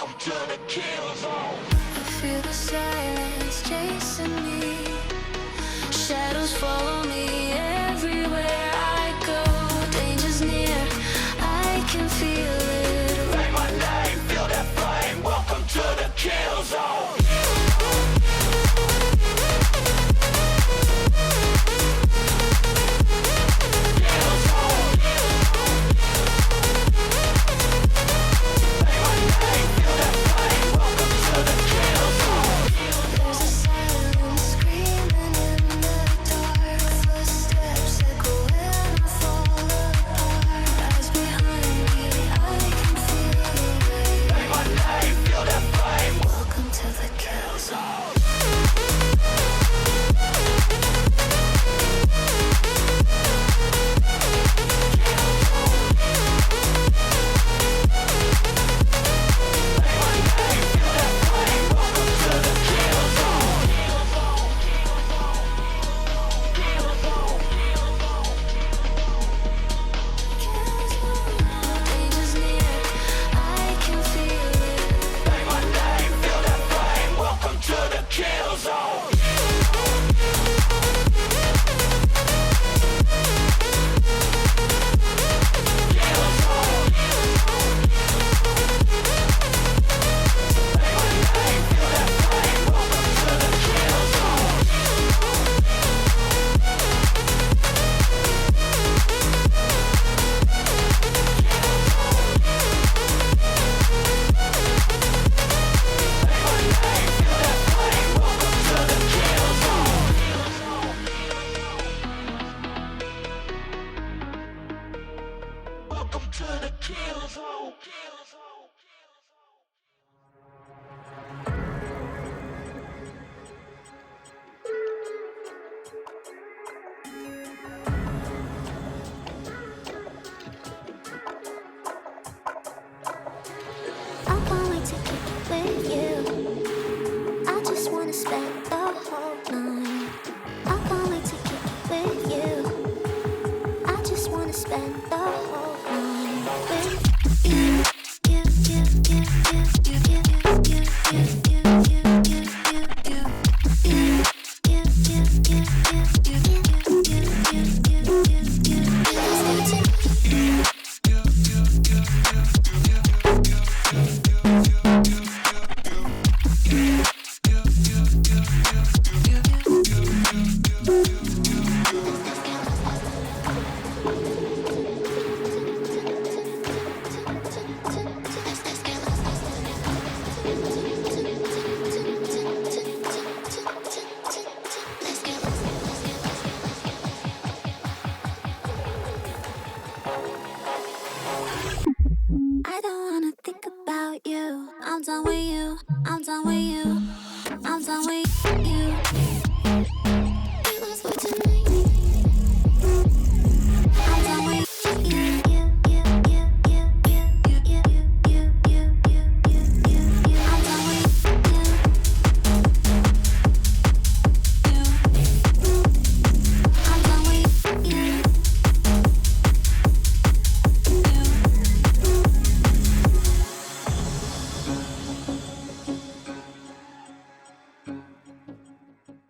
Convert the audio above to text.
Welcome to the kill zone. I feel the silence chasing me. Shadows follow me everywhere I go. Danger's near, I can feel it. Say my name, feel that flame. Welcome to the kill zone. Kill zone. Say my name, feel that flame. Welcome to the kill zone. There's a silence screaming in the dark. Footsteps echo when I fall apart. Eyes behind me, I can feel the weight. Say my name, feel that flame. Welcome to the kill zone. Danger's near, I can feel it. Say my name, feel that flame. Welcome to the kill zone. Kill zone. Say my name, feel that flame. Welcome to the kill zone. Say my name, feel that flame. Welcome to the kill zone. Welcome to the kill zone. Kill zone. I can't wait to kick it with you. I just wanna spend the whole night. I can't wait to kick it with you. I just wanna spend the whole night with you. You, you, you, you, you, you, you, you, you, you, you, you, you, you. You, you, you, you, you, you, you, you, you, you, you, you. I don't wanna think about you. I'm done with you. I'm done with you.